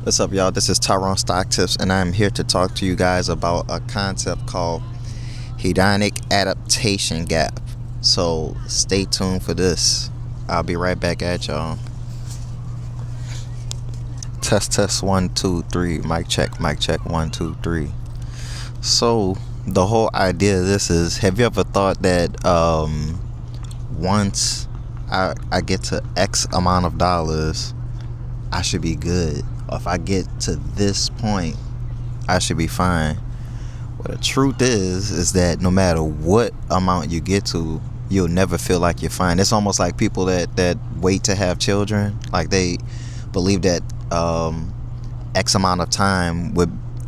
What's up, y'all? This is Tyrone Stock Tips, and I'm here to talk to you guys about a concept called Hedonic Adaptation Gap. So stay tuned for this. I'll be right back at y'all. Test 1 2 3. Mic check 1 2 3. So the whole idea of this is: have you ever thought that once I get to X amount of dollars, I should be good? Or if I get to this point, I should be fine. Well, the truth is that no matter what amount you get to, you'll never feel like you're fine. It's almost like people that wait to have children. Like they believe that X amount of time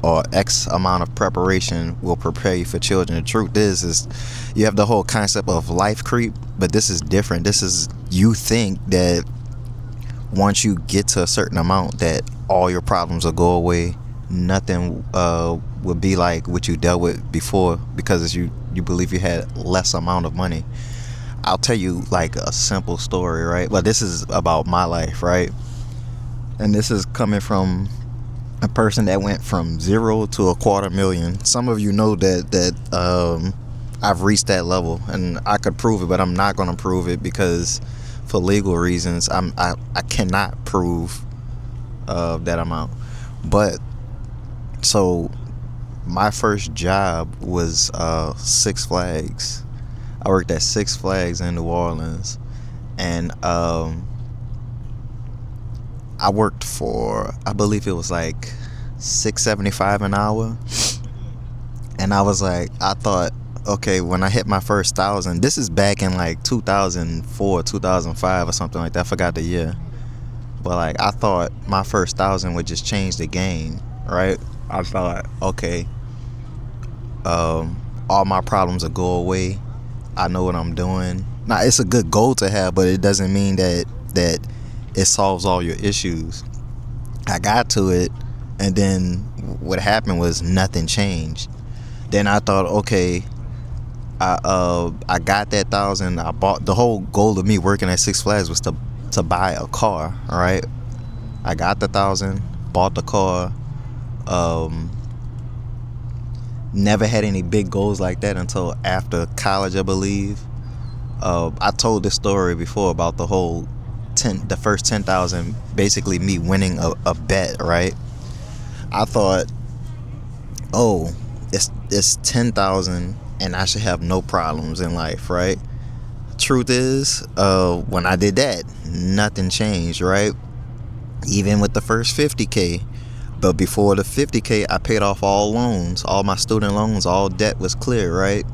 or X amount of preparation will prepare you for children. The truth is you have the whole concept of life creep, but this is different. This is, you think that once you get to a certain amount that all your problems will go away. Nothing will be like what you dealt with before, because you believe you had less amount of money. I'll tell you like a simple story, right? Well, this is about my life, right? And this is coming from a person that went from zero to $250,000. Some of you know that I've reached that level, and I could prove it, but I'm not going to prove it because for legal reasons I cannot prove that amount. But so my first job was Six Flags. I worked at Six Flags in New Orleans, and I worked for, I believe it was like $6.75 an hour. And I was like, I thought, okay, when I hit my first 1,000, this is back in like 2004, 2005 or something like that. I forgot the year. But like, I thought my first 1,000 would just change the game, right? I thought, okay, all my problems will go away. I know what I'm doing. Now, it's a good goal to have, but it doesn't mean that it solves all your issues. I got to it, and then what happened was nothing changed. Then I thought, okay, I got that 1,000. I bought, the whole goal of me working at Six Flags was to buy a car, all right? I got the 1,000, bought the car. Never had any big goals like that until after college, I believe. I told this story before about the whole the first 10,000, basically me winning a bet, right? I thought, oh, it's 10,000 and I should have no problems in life, right? Truth is, when I did that, nothing changed, right? Even with the first 50K. But before the 50K, I paid off all loans, all my student loans, all debt was clear, right?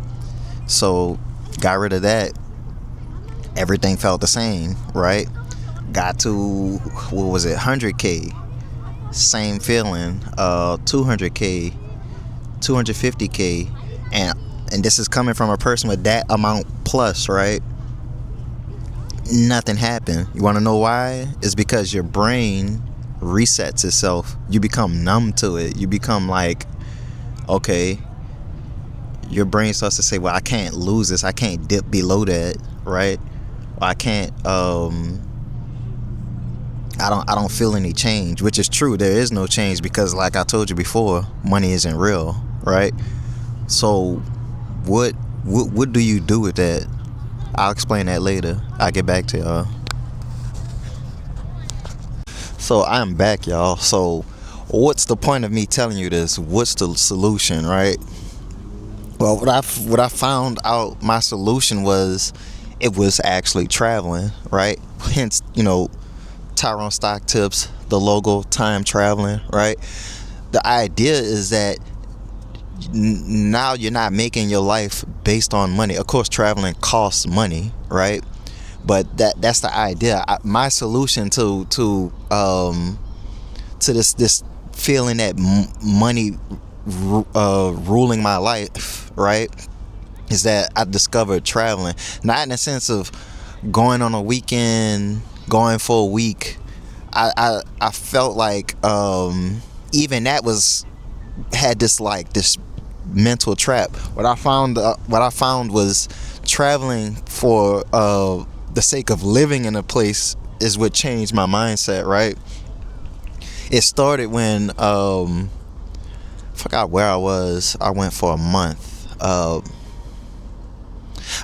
So got rid of that. Everything felt the same, right? Got to, what was it, 100K, same feeling. 200K, 250K, and this is coming from a person with that amount plus, right? Nothing happened. You want to know why? It's because your brain resets itself. You become numb to it. You become like, okay, your brain starts to say, well, I can't lose this. I can't dip below that, right? Well, I can't, I don't feel any change, which is true. There is no change because, like I told you before, money isn't real, right? So what do you do with that? I'll explain that later. I'll get back to y'all. So I'm back, y'all. So what's the point of me telling you this? What's the solution, right? Well, what I found out, my solution was, it was actually traveling, right? Hence, Tyrone Stock Tips, the logo, time traveling, right? The idea is that now you're not making your life based on money. Of course, traveling costs money, right? But that's the idea. My solution to this feeling that money ruling my life, right, is that I discovered traveling. Not in the sense of going on a weekend, going for a week. I felt like even that had this mental trap. What I found was traveling for the sake of living in a place is what changed my mindset, right? It started when forgot where I was. I went for a month. I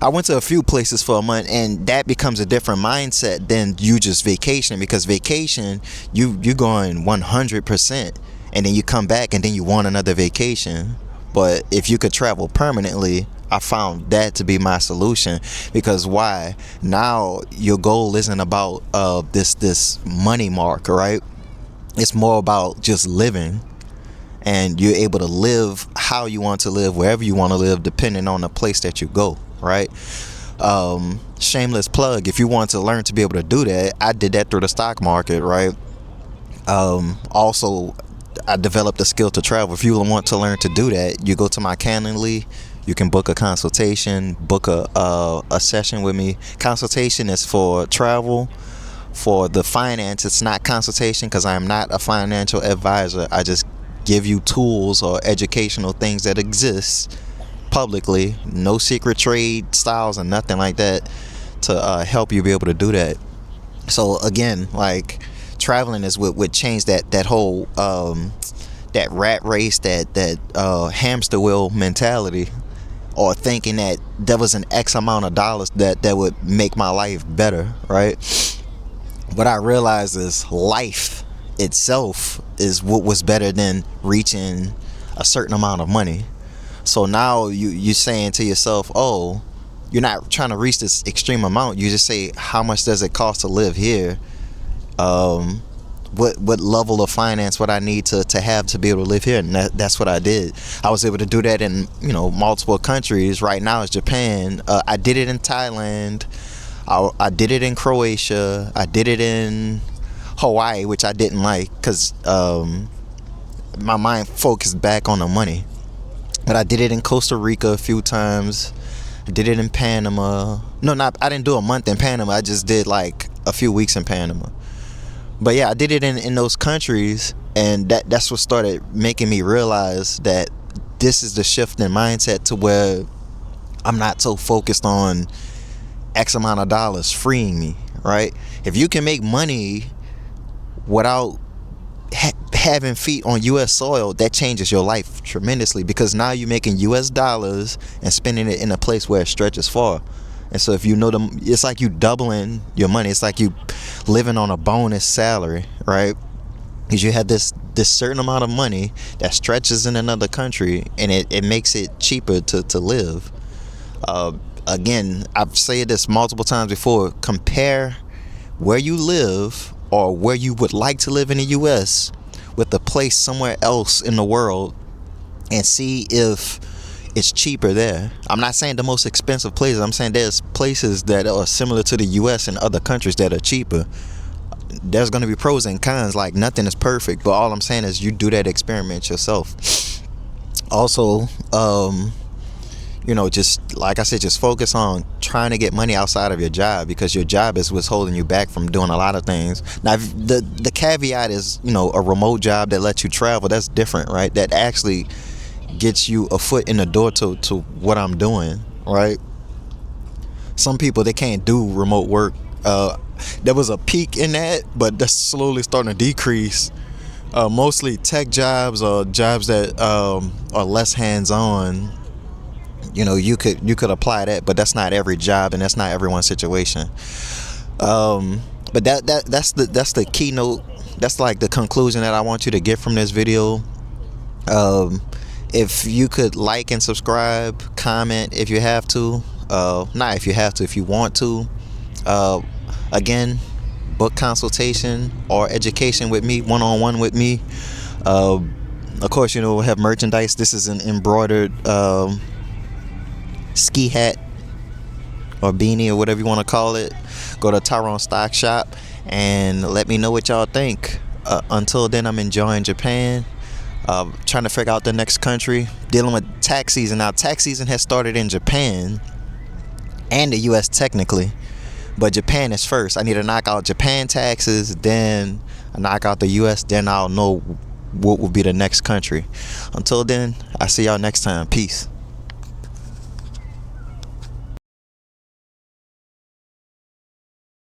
went to a few places for a month, and that becomes a different mindset than you just vacationing, because vacation, you going 100%, and then you come back and then you want another vacation. But if you could travel permanently, I found that to be my solution. Because why? Now your goal isn't about this money mark, right? It's more about just living, and you're able to live how you want to live, wherever you want to live, depending on the place that you go, right? Shameless plug, if you want to learn to be able to do that, I did that through the stock market, right? Also, I developed a skill to travel. If you want to learn to do that, you go to my Calendly. You can book a consultation, book a session with me. Consultation is for travel. For the finance, it's not consultation, because I am not a financial advisor. I just give you tools or educational things that exist publicly, no secret trade styles and nothing like that, to help you be able to do that. So again, like, traveling is what would change that whole that rat race, that hamster wheel mentality, or thinking that there was an X amount of dollars that would make my life better, right? What I realized is life itself is what was better than reaching a certain amount of money. So now you're saying to yourself, oh, you're not trying to reach this extreme amount. You just say, how much does it cost to live here? What level of finance would I need to have to be able to live here? And that's what I did. I was able to do that in multiple countries. Right now it's Japan. I did it in Thailand. I did it in Croatia. I did it in Hawaii, which I didn't like, because my mind focused back on the money. But I did it in Costa Rica a few times. I did it in Panama. I didn't do a month in Panama. I just did like a few weeks in Panama. But yeah, I did it in those countries, and that's what started making me realize that this is the shift in mindset, to where I'm not so focused on X amount of dollars freeing me, right? If you can make money without having feet on U.S. soil, that changes your life tremendously, because now you're making U.S. dollars and spending it in a place where it stretches far. And so if you know it's like you doubling your money. It's like you living on a bonus salary, right? Because you have this certain amount of money that stretches in another country, and it makes it cheaper to live. Again, I've said this multiple times before. Compare where you live, or where you would like to live in the U.S., with a place somewhere else in the world, and see if it's cheaper there. I'm not saying the most expensive places. I'm saying there's places that are similar to the U.S. and other countries that are cheaper. There's going to be pros and cons. Like, nothing is perfect, but all I'm saying is you do that experiment yourself. Also, just like I said, just focus on trying to get money outside of your job, because your job is what's holding you back from doing a lot of things. Now, the caveat is, a remote job that lets you travel. That's different, right? That actually gets you a foot in the door to what I'm doing, right? Some people, they can't do remote work. There was a peak in that, but that's slowly starting to decrease. Mostly tech jobs, or jobs that are less hands-on. You could apply that, but that's not every job, and that's not everyone's situation. But that's the keynote. That's like the conclusion that I want you to get from this video. If you could like and subscribe, comment if you have to. Not if you have to, if you want to. Again, book consultation or education with me, one-on-one with me. Of course, we'll have merchandise. This is an embroidered ski hat or beanie, or whatever you want to call it. Go to Tyrone Stock Shop and let me know what y'all think. Until then, I'm enjoying Japan. Trying to figure out the next country. Dealing with tax season. Now, tax season has started in Japan and the U.S. technically, but Japan is first. I need to knock out Japan taxes, then I knock out the U.S., then I'll know what will be the next country. Until then, I'll see y'all next time. Peace.